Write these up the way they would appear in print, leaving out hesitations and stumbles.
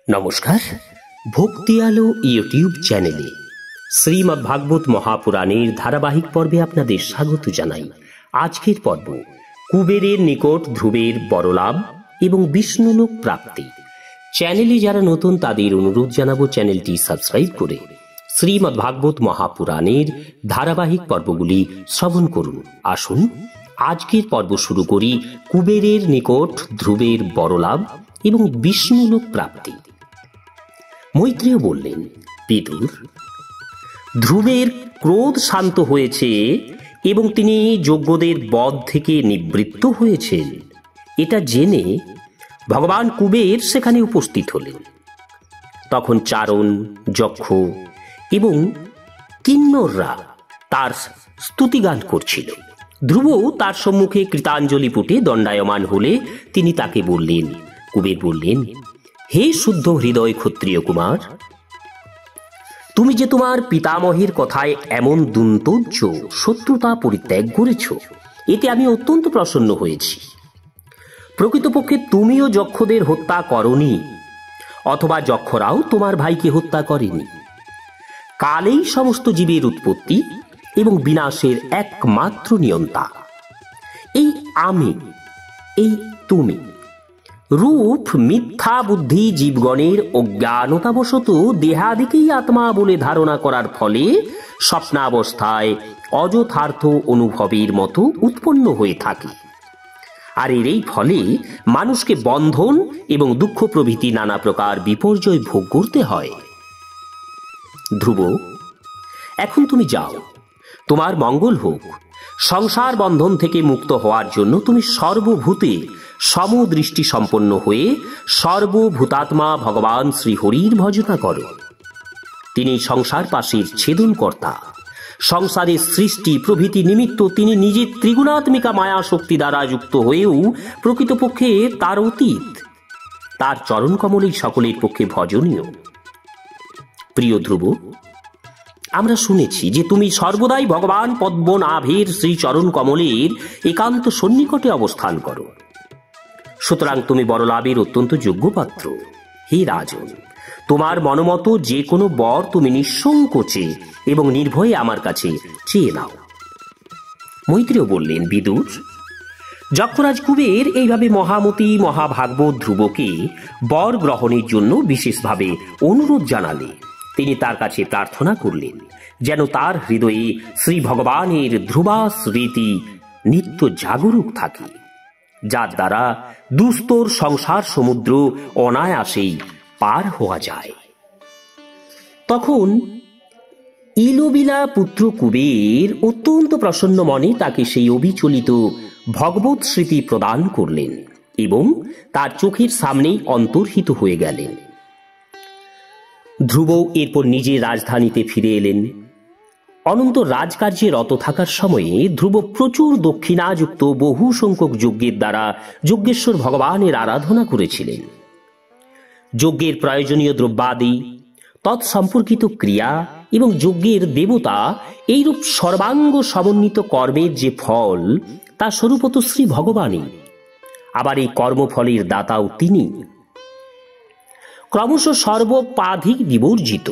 নমস্কার, ভক্তি আলো ইউটিউব চ্যানেলে শ্রীমদ্ ভাগবত মহাপুরাণের ধারাবাহিক পর্বে আপনাদের স্বাগত জানাই। আজকের পর্ব কুবেরের নিকট ধ্রুবের বড়লাভ এবং বিষ্ণুলোক প্রাপ্তি। চ্যানেলে যারা নতুন তাদের অনুরোধ জানাবো চ্যানেলটি সাবস্ক্রাইব করে শ্রীমদ্ ভাগবত মহাপুরাণের ধারাবাহিক পর্বগুলি শ্রবণ করুন। আসুন আজকের পর্ব শুরু করি কুবেরের নিকট ধ্রুবের বড়লাভ এবং বিষ্ণুলোক প্রাপ্তি। মৈত্রেয় বললেন, বিদুর, ধ্রুবের ক্রোধ শান্ত হয়েছে এবং তিনি যজ্ঞদের বধ থেকে নিবৃত্ত হয়েছেন, এটা জেনে ভগবান কুবের সেখানে উপস্থিত হলেন। তখন চারণ, যক্ষ এবং কিন্নররা তার স্তুতিগান করছিল। ধ্রুব তার সম্মুখে কৃতাঞ্জলি পুটে দণ্ডায়মান হলে তিনি তাকে বললেন, কুবের বললেন, হে শুদ্ধ হৃদয় ক্ষত্রিয় কুমার, তুমি যে তোমার পিতামহের কথায় এমন দুন্তর্য শত্রুতা পরিত্যাগ করেছ, এতে আমি অত্যন্ত প্রসন্ন হয়েছি। প্রকৃতপক্ষে তুমিও যক্ষদের হত্যা করনি, অথবা যক্ষরাও তোমার ভাইকে হত্যা করেনি। কালেই সমস্ত জীবের উৎপত্তি এবং বিনাশের একমাত্র নিয়ন্তা। এই আমি, এই তুমি রূপ মিথ্যা বুদ্ধি জীবগণের অজ্ঞানতাবশত দেহাদিকেই আত্মা বলে ধারণা করার ফলে স্বপ্নাবস্থায় অযথার্থ অনুভবের মতো উৎপন্ন হয়ে থাকে। আর এর এই ফলে মানুষকে বন্ধন এবং দুঃখ প্রভৃতি নানা প্রকার বিপর্যয় ভোগ করতে হয়। ধ্রুব, এখন তুমি যাও, তোমার মঙ্গল হোক। সংসার বন্ধন থেকে মুক্ত হওয়ার জন্য তুমি সর্বভূতে সমদৃষ্টি সম্পন্ন হয়ে সর্বভূতাত্মা ভগবান শ্রীহরির ভজনা করো। তিনি সংসার পাশের ছেদনকর্তা। সংসারের সৃষ্টি প্রভৃতি নিমিত্ত তিনি নিজের ত্রিগুণাত্মিকা মায়া শক্তি দ্বারা যুক্ত হয়েও প্রকৃতপক্ষে তার অতীত। তার চরণ কমলেই সকলের পক্ষে ভজনীয়। প্রিয় ধ্রুব, আমরা শুনেছি যে তুমি সর্বদাই ভগবান পদ্মনাভের শ্রীচরণ কমলের একান্ত সন্নিকটে অবস্থান করো। সুতরাং তুমি বড়লাভের অত্যন্ত যোগ্য পাত্র। হে রাজন, তোমার মনোমত যে কোনো বর তুমি নিঃসংকোচে এবং নির্ভয়ে আমার কাছে চেয়ে নাও। মৈত্রেয় বললেন, বিদুর, যক্ষরাজ কুবের এইভাবে মহামতি মহাভাগবত ধ্রুবকে বর গ্রহণের জন্য বিশেষভাবে অনুরোধ জানালে তিনি তার কাছে প্রার্থনা করলেন যেন তার হৃদয়ে শ্রী ভগবানের ধ্রুবাস্মৃতি নিত্য জাগরুক থাকে, যার দ্বারা দুস্তর সংসার সমুদ্র অনায়াসেই পার হওয়া যায়। তখন ইলোবিলা পুত্র কুবের অত্যন্ত প্রসন্ন মনে তাকে সেই অবিচলিত ভগবত স্মৃতি প্রদান করলেন এবং তার চোখের সামনেই অন্তর্হিত হয়ে গেলেন। ধ্রুব এরপর নিজের রাজধানীতে ফিরে এলেন। অনন্ত রাজকার্যে রত থাকার সময়ে ধ্রুব প্রচুর দক্ষিণাযুক্ত বহু সংখ্যক যজ্ঞের দ্বারা যজ্ঞেশ্বর ভগবানের আরাধনা করেছিলেন। যজ্ঞের প্রয়োজনীয় দ্রব্যাদি, তৎসম্পর্কিত ক্রিয়া এবং যজ্ঞের দেবতা, এইরূপ সর্বাঙ্গ সমন্বিত কর্মের যে ফল, তা স্বরূপত শ্রী ভগবানই। আবার এই কর্মফলের দাতাও তিনি। ক্রমশ সর্বোপাধিক বিবর্জিত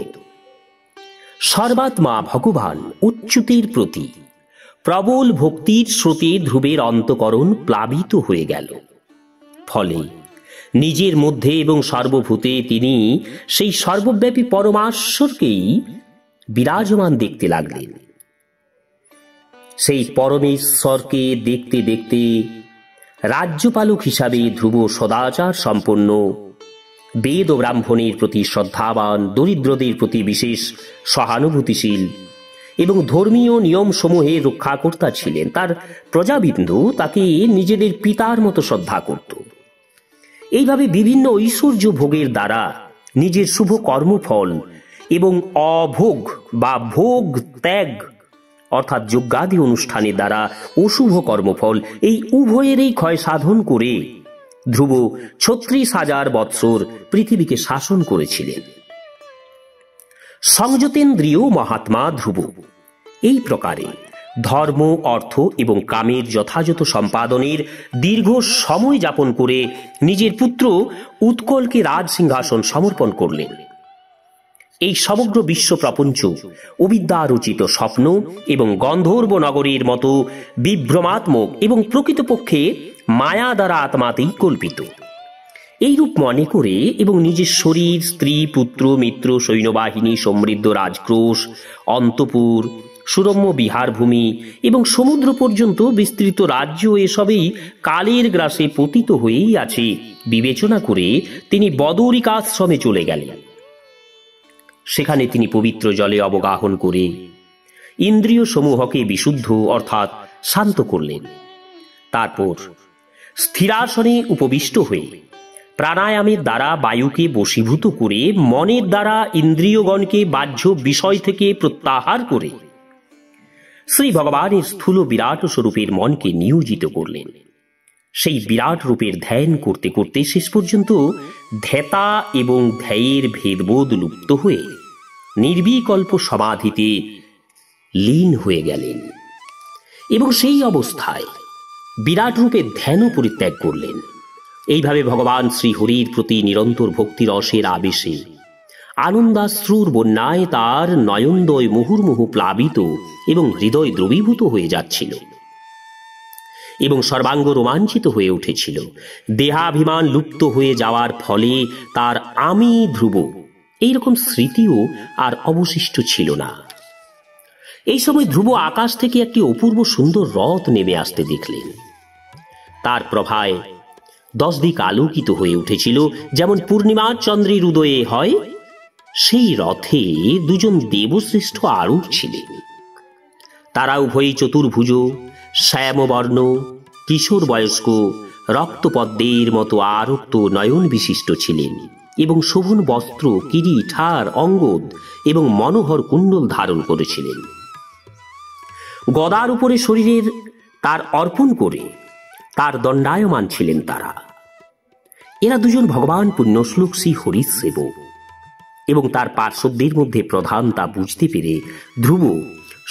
সর্বাত্মা ভগবান উচ্চতির প্রতি প্রবল ভক্তির স্রোতে ধ্রুবের অন্তঃকরণ প্লাবিত হয়ে গেল। ফলে নিজের মধ্যে এবং সর্বভূতে তিনি সেই সর্বব্যাপী পরমাশ্বরকেই বিরাজমান দেখতে লাগলেন। সেই পরমেশ্বরকে দেখতে দেখতে রাজ্যপালক হিসাবে ধ্রুব সদাচার সম্পন্ন, বেদ ও ব্রাহ্মণের প্রতি শ্রদ্ধাবান, দরিদ্রদের প্রতি বিশেষ সহানুভূতিশীল এবং ধর্মীয় নিয়মসমূহের রক্ষাকর্তা ছিলেন। তার প্রজাবিন্দু তাকে নিজেদের পিতার মতো শ্রদ্ধা করত। এইভাবে বিভিন্ন ঐশ্বর্য ভোগের দ্বারা নিজের শুভ কর্মফল এবং অভোগ বা ভোগ ত্যাগ অর্থাৎ যজ্ঞাদি অনুষ্ঠানের দ্বারা অশুভ কর্মফল, এই উভয়েরই ক্ষয় সাধন করে ধ্রুব ৩৬,০০০ বৎসর পৃথিবীকে শাসন করেছিলেন। সংযতেন্দ্রিয় মহাত্মা ধ্রুব এই প্রকারে ধর্ম, অর্থ এবং কামের যথাযথ সম্পাদনের দীর্ঘ সময় যাপন করে নিজের পুত্র উৎকলকে রাজ সিংহাসন সমর্পণ করলেন। এই সমগ্র বিশ্ব প্রপঞ্চ অবিদ্যারচিত স্বপ্ন এবং গন্ধর্ব নগরীর মতো বিভ্রমাত্মক এবং প্রকৃতপক্ষে মায়া দ্বারা আত্মাতেই কল্পিত। এইরূপ মনে করে এবং নিজের শরীর, স্ত্রী, পুত্র, মিত্র, সৈন্যবাহিনী, সমৃদ্ধ রাজক্রোশ, অন্তপুর, সুরম্য বিহারভূমি এবং সমুদ্র পর্যন্ত বিস্তৃত রাজ্য এসবেই কালের গ্রাসে পতিত হয়েই আছে বিবেচনা করে তিনি বদরিকাশ্রমে চলে গেলেন। সেখানে তিনি পবিত্র জলে অবগাহন করে ইন্দ্রিয় সমূহকে বিশুদ্ধ অর্থাৎ শান্ত করলেন। তারপর স্থিরাসনে উপবিষ্ট হয়ে প্রাণায়ামের দ্বারা বায়ুকে বশীভূত করে মনের দ্বারা ইন্দ্রিয়গণকে বাহ্য বিষয় থেকে প্রত্যাহার করে শ্রী ভগবানের স্থূল বিরাট স্বরূপের মনকে নিয়োজিত করলেন। সেই বিরাট রূপের ধ্যান করতে করতে শেষ পর্যন্ত ধ্যাতা এবং ধ্যায়ের ভেদবোধ লুপ্ত হয়ে নির্বিকল্প সমাধিতে লীন হয়ে গেলেন এবং সেই অবস্থায় বিরাট রূপের ধ্যানও পরিত্যাগ করলেন। এইভাবে ভগবান শ্রীহরির প্রতি নিরন্তর ভক্তিরসের আবেশে আনন্দাশ্রুর বন্যায় তার নয়নদ্বয় মুহুর্মুহু প্লাবিত এবং হৃদয় দ্রবীভূত হয়ে যাচ্ছিল এবং সর্বাঙ্গ রোমাঞ্চিত হয়ে উঠেছিল। দেহাভিমান লুপ্ত হয়ে যাওয়ার ফলে তার আমি ধ্রুব এইরকম স্মৃতিও আর অবশিষ্ট ছিল না। এই সময় ধ্রুব আকাশ থেকে একটি অপূর্ব সুন্দর রথ নেমে আসতে দেখলেন। তার প্রভায় 10 দিক আলোকিত হয়ে উঠেছিল, যেমন পূর্ণিমার চন্দ্রের উদয়ে হয়। সেই রথে 2 দেবশ্রেষ্ঠ আরূঢ় ছিলেন। তারা উভয়ই চতুর্ভুজ, শ্যামবর্ণ, কিশোর বয়স্ক, রক্তপদ্মের মতো আরক্ত নয়ন বিশিষ্ট ছিলেন এবং শোভন বস্ত্র, কিরীট, হার, অঙ্গদ এবং মনোহর কুণ্ডল ধারণ করেছিলেন। গদার উপরে শরীরের তার অর্পণ করে তার দণ্ডায়মান ছিলেন তারা। এরা 2 ভগবান পুণ্যশ্লোক শ্রী হরির সেবক এবং তার পার্শ্বদের মধ্যে প্রধান তা বুঝতে পেরে ধ্রুব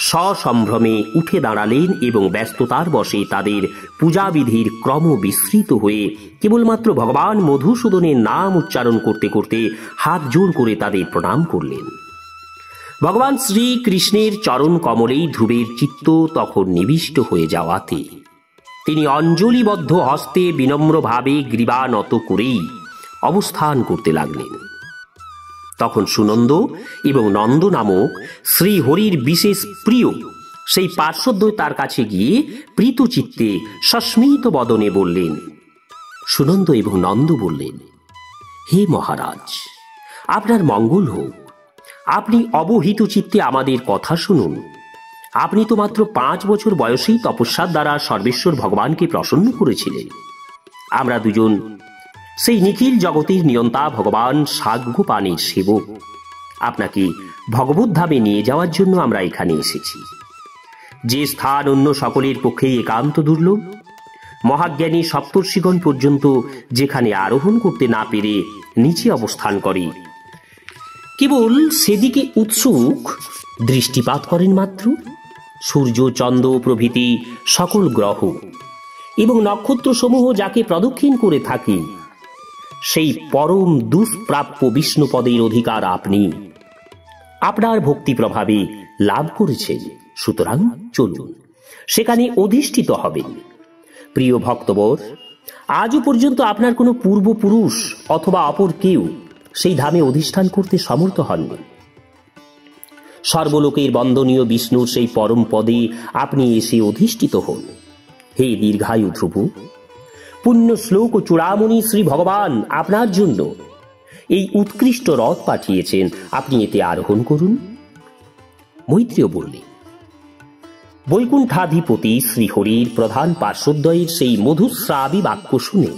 সসম্ভ্রমে উঠে দাঁড়ালেন এবং ব্যস্ততার বশে তাদের পূজাবিধির ক্রম বিস্মৃত হয়ে কেবলমাত্র ভগবান মধুসূদনের নাম উচ্চারণ করতে করতে হাত জোড় করে তাদের প্রণাম করলেন। ভগবান শ্রীকৃষ্ণের চরণ কমলেই ধ্রুবের চিত্ত তখন নিবিষ্ট হয়ে যাওয়াতে তিনি অঞ্জলিবদ্ধ হস্তে বিনম্রভাবে গ্রীবা নত করেই অবস্থান করতে লাগলেন। তখন সুনন্দ এবং নন্দ নামক শ্রীহরির বিশেষ প্রিয় সেই পার্শ্বদ্বয় তার কাছে গিয়ে প্রীতচিত্তে সস্মিত বদনে বললেন। সুনন্দ এবং নন্দ বললেন, হে মহারাজ, আপনার মঙ্গল হোক। আপনি অবহিত চিত্তে আমাদের কথা শুনুন। আপনি তো মাত্র 5 বছর বয়সেই তপস্যার দ্বারা সর্বেশ্বর ভগবানকে প্রসন্ন করেছিলেন। আমরা 2 সেই নিখিল জগতের নিয়ন্তা ভগবান সাগ্যপানের সেবক। আপনাকে ভগবত ধামে নিয়ে যাওয়ার জন্য আমরা এখানে এসেছি। যে স্থান অন্য সকলের পক্ষেই একান্ত দুর্লভ, মহাজ্ঞানী সপ্তর্ষিগণ পর্যন্ত যেখানে আরোহণ করতে না পেরে নিচে অবস্থান করে, কেবল সেদিকে উৎসুক দৃষ্টিপাত করেন মাত্র। সূর্য, চন্দ্র প্রভৃতি সকল গ্রহ এবং নক্ষত্রসমূহ যাকে প্রদক্ষিণ করে থাকে, সেই পরম দুষ্প্রাপ্য বিষ্ণুপদের অধিকার আপনি আপনার ভক্তি প্রভাবে লাভ করেছেন। সুতরাং চলুন, সেখানে অধিষ্ঠিত হবেন। প্রিয় ভক্তবর, আজও পর্যন্ত আপনার কোনো পূর্বপুরুষ অথবা অপর কেউ সেই ধামে অধিষ্ঠান করতে সমর্থ হননি। সর্বলোকের বন্দনীয় বিষ্ণুর সেই পরম পদে আপনি এসে অধিষ্ঠিত হন। হে দীর্ঘায়ু ধ্রুব, পুণ্য শ্লোক ও চূড়ামণি শ্রী ভগবান আপনার জন্য এই উৎকৃষ্ট রথ পাঠিয়েছেন, আপনি এতে আরোহণ করুন। মৈত্রেয় বললেন, বৈকুণ্ঠাধিপতি শ্রীহরির প্রধান পার্শ্বদ্বয়ের সেই মধুস্রাবী বাক্য শুনে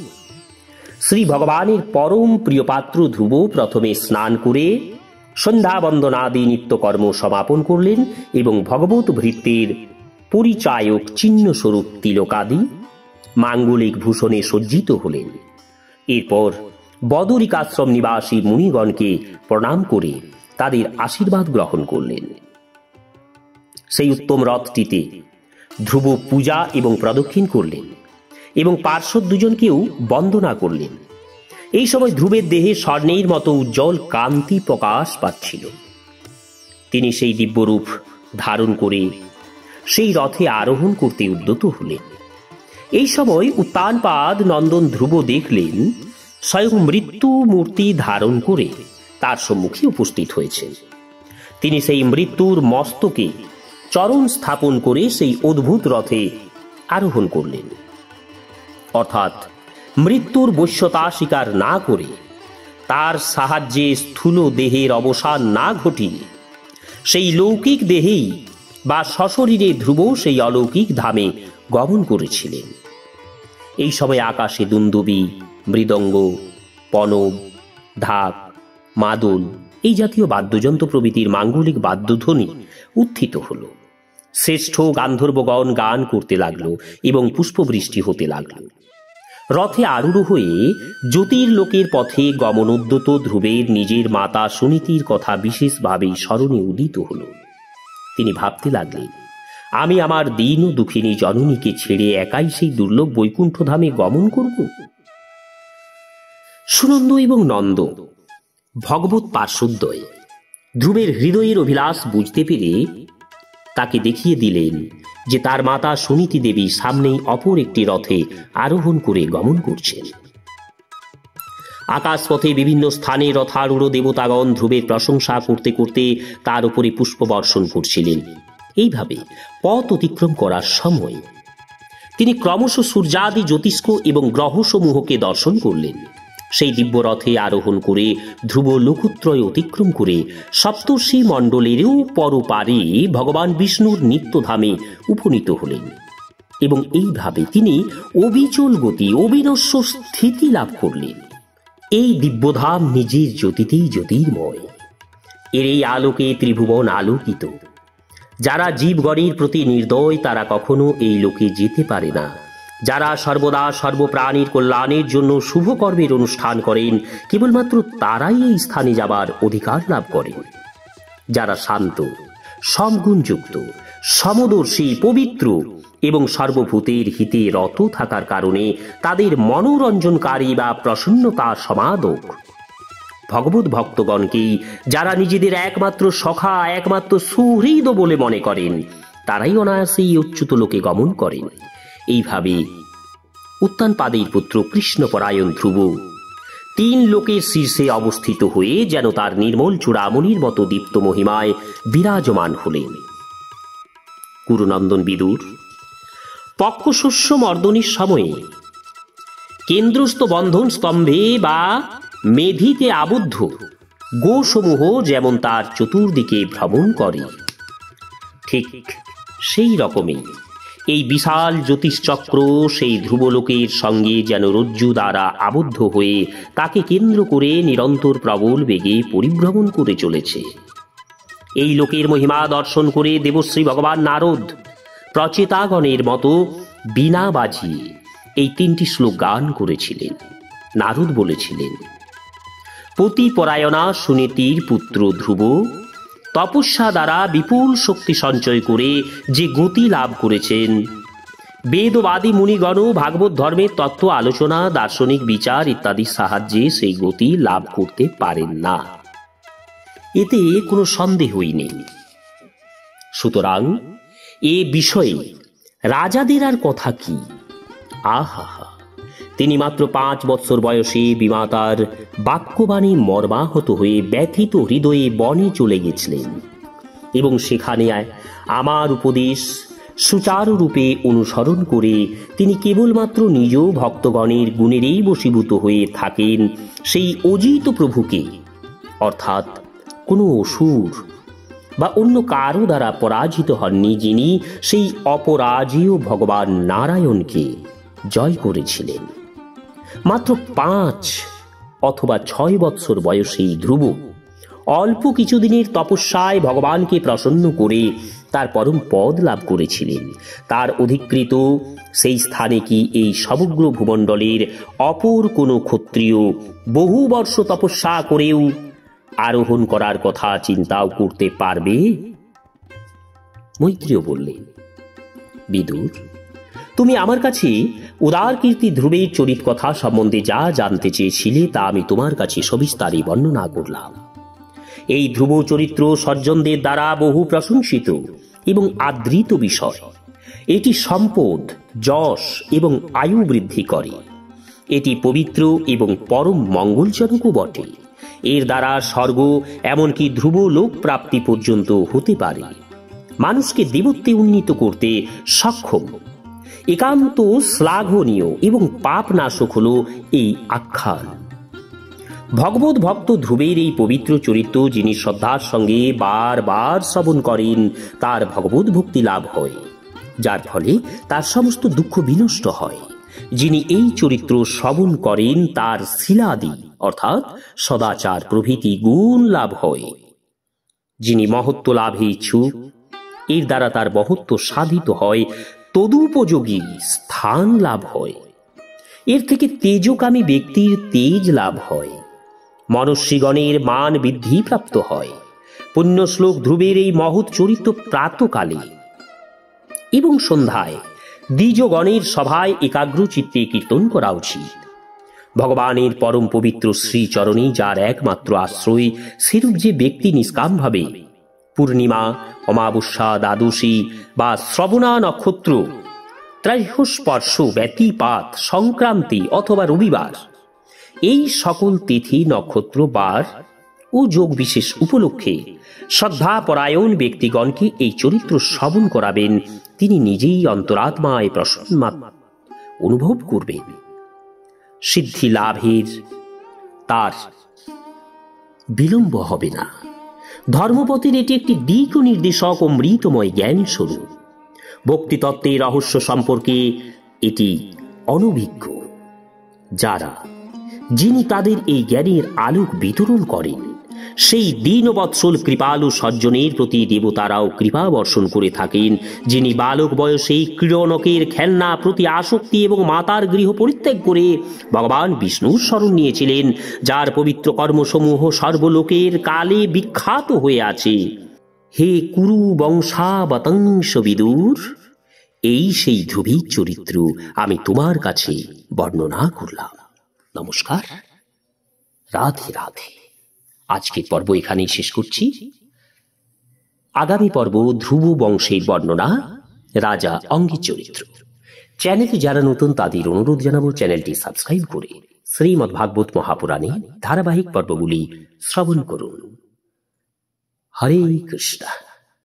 শ্রী ভগবানের পরম প্রিয়পাত্র ধ্রুব প্রথমে স্নান করে সন্ধ্যা বন্দনাদি নিত্যকর্ম সমাপন করলেন এবং ভগবত ভৃত্যের পরিচায়ক চিহ্নস্বরূপ তিলকাদি মাঙ্গলিক ভূষণে সজ্জিত হলেন। এরপর বদরিকাশ্রম নিবাসী মুনিগণকে প্রণাম করে তাদের আশীর্বাদ গ্রহণ করলেন। সেই উত্তম রথটিতে ধ্রুব পূজা এবং প্রদক্ষিণ করলেন এবং পার্শ্বদ দুজনকেও বন্দনা করলেন। এই সময় ধ্রুবের দেহে স্বর্ণের মতো উজ্জ্বল কান্তি প্রকাশ পাচ্ছিল। তিনি সেই দিব্যরূপ ধারণ করে সেই রথে আরোহণ করতে উদ্যত হলেন। এই সময় উত্তানপাদ নন্দন ধ্রুব দেখলেন স্বয়ং মৃত্যু মূর্তি ধারণ করে তার সম্মুখে উপস্থিত হয়েছেন। তিনি সেই মৃত্যুর মস্তকে চরণ স্থাপন করে সেই অদ্ভুত রথে আরোহণ করলেন। অর্থাৎ মৃত্যুর বশ্যতা স্বীকার না করে, তার সাহায্যে স্থূল দেহের অবসান না ঘটিয়ে সেই লৌকিক দেহেই বা সশরীরে ধ্রুব সেই অলৌকিক ধামে গমন করেছিলেন। এই সময় আকাশে দুন্দুবি, মৃদঙ্গ, পনব, ঢাক, মাদল এই জাতীয় বাদ্যযন্ত্র প্রভৃতির মাঙ্গলিক বাদ্যধ্বনি উত্থিত হল। শ্রেষ্ঠ গান্ধর্বগণ গান করতে লাগল এবং পুষ্পবৃষ্টি হতে লাগল। রথে আরূঢ় হয়ে জ্যোতির্লোকের পথে গমনোদ্যত ধ্রুবের নিজের মাতা সুনীতির কথা বিশেষভাবে স্মরণে উদিত হল। তিনি ভাবতে লাগলেন, আমি আমার দীন ও দুঃখিনী জননীকে ছেড়ে একাই সেই দুর্লভ বৈকুণ্ঠ ধামে গমন করব। সুনন্দ এবং নন্দ ভগবত পার্শ্বদ্বয় ধ্রুবের হৃদয়ের অভিলাষ বুঝতে পেরে তাকে দেখিয়ে দিলেন যে তার মাতা সুনীতি দেবী সামনেই অপর একটি রথে আরোহণ করে গমন করছেন। আকাশপথে বিভিন্ন স্থানে রথারূঢ় দেবতাগণ ধ্রুবের প্রশংসা করতে করতে তার উপরে পুষ্পবর্ষণ করছিলেন। এইভাবে পথ অতিক্রম করার সময় তিনি ক্রমশ সূর্যাদি জ্যোতিষ্ক এবং গ্রহসমূহকে দর্শন করলেন। সেই দিব্য রথে আরোহণ করে ধ্রুব লোকত্রয় অতিক্রম করে সপ্তর্ষি মণ্ডলেরও পরপারে ভগবান বিষ্ণুর নিত্যধামে উপনীত হলেন এবং এইভাবে তিনি অবিচল গতি, অবিনশ্বর স্থিতি লাভ করলেন। এই দিব্যধাম নিজের জ্যোতিতেই জ্যোতির্ময়। এর এই আলোকে ত্রিভুবন আলোকিত। যারা জীবগণের প্রতি নির্দয় তারা কখনো এই লোকে যেতে পারে না। যারা সর্বদা সর্বপ্রাণীর কল্যাণের জন্য শুভ কর্মের অনুষ্ঠান করেন, কেবলমাত্র তারাই এই স্থানে যাবার অধিকার লাভ করেন। যারা শান্ত, সমগুণযুক্ত, সমদর্শী, পবিত্র এবং সর্বভূতের হিতে রত থাকার কারণে তাদের মনোরঞ্জনকারী বা প্রসন্নতা সমাদক ভগবত ভক্তগণকেই যারা নিজেদের একমাত্র সখা, একমাত্র সুহৃদ বলে মনে করেন, তারাই অনায়াসেই উচ্চুত লোকে গমন করেন। এইভাবে উত্তানপাদের পুত্র কৃষ্ণপরায়ণ ধ্রুব তিন লোকের শীর্ষে অবস্থিত হয়ে যেন তার নির্মল চূড়ামণির মতো দীপ্ত মহিমায় বিরাজমান হলেন। কুরুনন্দন বিদুর পক্ষশস্য মর্দনের সময়ে কেন্দ্রস্থ বন্ধন স্তম্ভে বা মেধিতে আবদ্ধ গোসমূহ যেমন তার চতুর্দিকে ভ্রমণ করে, ঠিক সেই রকমই এই বিশাল জ্যোতিষচক্র সেই ধ্রুবলোকের সঙ্গে যেন রজ্জু দ্বারা আবদ্ধ হয়ে তাকে কেন্দ্র করে নিরন্তর প্রবল বেগে পরিভ্রমণ করে চলেছে। এই লোকের মহিমা দর্শন করে দেবশ্রী ভগবান নারদ প্রচেতাগণের মতো বীণা বাজিয়ে এই তিনটি শ্লোক গান করেছিলেন। নারদ বলেছিলেন, পতিপরায়ণা সুনীতির পুত্র ধ্রুব তপস্যা দ্বারা বিপুল শক্তি সঞ্চয় করে যে গতি লাভ করেছেন, বেদবাদী মুনিগণ ভাগবত ধর্মের তত্ত্ব আলোচনা, দার্শনিক বিচার ইত্যাদির সাহায্যে সেই গতি লাভ করতে পারেন না, এতে কোনো সন্দেহই নেই। সুতরাং এ বিষয়ে রাজাদের আর কথা কি? আহা, তিনি মাত্র 5 বৎসর বয়সে বিমাতার বাক্যবাণী মর্মাহত হয়ে ব্যথিত হৃদয়ে বনে চলে গেছিলেন এবং সেখানে আমার উপদেশ সুচারুরূপে অনুসরণ করে তিনি কেবলমাত্র নিজ ভক্তগণের গুণেরই বশীভূত হয়ে থাকেন সেই অজিত প্রভুকে, অর্থাৎ কোনো অসুর বা অন্য কারো দ্বারা পরাজিত হননি, যিনি সেই অপরাজেয় ভগবান নারায়ণকে জয় করেছিলেন। মাত্র 5 অথবা 6 বৎসর বয়সেই ধ্রুব অল্প কিছুদিনের তপস্যায় ভগবানকে প্রসন্ন করে তার পরম পদ লাভ করেছিলেন। তার অধিকৃত সেই স্থানে কি এই সমগ্র ভূমণ্ডলের অপর কোনো ক্ষত্রিয় বহু বর্ষ তপস্যা করেও আরোহণ করার কথা চিন্তাও করতে পারবে? মৈত্রেয় বললেন, বিদুর, তুমি আমার কাছে উদার কীর্তি ধ্রুবের চরিত কথা সম্বন্ধে যা জানতে চেয়েছিলে তা আমি তোমার কাছে সবিস্তারে বর্ণনা করলাম। এই ধ্রুব চরিত্র সজ্জনদের দ্বারা বহু প্রশংসিত এবং আদৃত বিষয়। এটি সম্পদ, যশ এবং আয়ু বৃদ্ধি করে। এটি পবিত্র এবং পরম মঙ্গলজনকও বটে। এর দ্বারা স্বর্গ এমনকি ধ্রুব লোক প্রাপ্তি পর্যন্ত হতে পারে। মানুষকে দেবত্বে উন্নীত করতে সক্ষম। একান্ত শ্লাঘনীয় এবং পাপ নাশক হল এই আখ্যান। ভগবত ভক্ত ধ্রুবের এই পবিত্র চরিত্র যিনি শ্রদ্ধার সঙ্গে বারবার শ্রবণ করেন তার ভগবত ভক্তি লাভ হয়, যার ফলে তার সমস্ত দুঃখ বিনষ্ট হয়। যিনি এই চরিত্র শ্রবণ করেন তার শীলাদি অর্থাৎ সদাচার প্রভৃতি গুণ লাভ হয়। যিনি মহত্ব লাভে ইচ্ছুক, এর দ্বারা তার মহত্ব সাধিত হয়, তদুপযোগী স্থান লাভ হয়। এর থেকে তেজকামী ব্যক্তির তেজ লাভ হয়, মনুষ্যগণের মান বৃদ্ধি প্রাপ্ত হয়। পুণ্যশ্লোক ধ্রুবের এই মহৎ চরিত্র প্রাতকালে এবং সন্ধ্যায় দ্বিজগণের সভায় একাগ্র চিত্তে কীর্তন করা উচিত। ভগবানের পরম পবিত্র শ্রীচরণে যার একমাত্র আশ্রয়, সেরূপ যে ব্যক্তি নিষ্কামভাবে পূর্ণিমা, অমাবস্যা, দ্বাদশী বা শ্রবণা নক্ষত্র, ত্রৈঃস্পর্শ, ব্যতিপাত, সংক্রান্তি অথবা রবিবার, এই সকল তিথি, নক্ষত্র, বার ও যোগ বিশেষ উপলক্ষে শ্রদ্ধাপরায়ণ ব্যক্তিগণকে এই চরিত্র শ্রবণ করাবেন, তিনি নিজেই অন্তরাত্মায় প্রসন্ন অনুভব করবেন। সিদ্ধি লাভের তার বিলম্ব হবে না। ধর্মপথের এটি একটি দিক নির্দেশক ও মৃতময় জ্ঞান স্বরূপ। ভক্তিতত্ত্বের রহস্য সম্পর্কে এটি অনভিজ্ঞ যিনি তাদের এই জ্ঞানের আলোক বিতরণ করেন, সেই দীনবৎসল কৃপালু সজ্জনের প্রতি দেবতারাও কৃপা বর্ষণ করে থাকেন। যিনি বালক বয়সে ক্রীড়নকের খেলনা প্রতি আসক্তি এবং মাতার গৃহ পরিত্যাগ করে ভগবান বিষ্ণুর শরণ নিয়েছিলেন, যার পবিত্র কর্মসমূহ সর্বলোকের কালে বিখ্যাত হয়ে আছে। হে কুরু বংশাবতংশ বিদুর, এই সেই ধ্রুবের চরিত্র আমি তোমার কাছে বর্ণনা করলাম। নমস্কার, রাধে রাধে। আজকের পর্ব এখানেই শেষ করছি। আগামী পর্ব ধ্রুব বংশের বর্ণনা, রাজা অঙ্গির চরিত্র। চ্যানেলে যারা নতুন তাদের অনুরোধ জানাবো চ্যানেলটি সাবস্ক্রাইব করে শ্রীমদ্ ভাগবত মহাপুরাণে ধারাবাহিক পর্বগুলি শ্রবণ করুন। হরে কৃষ্ণ।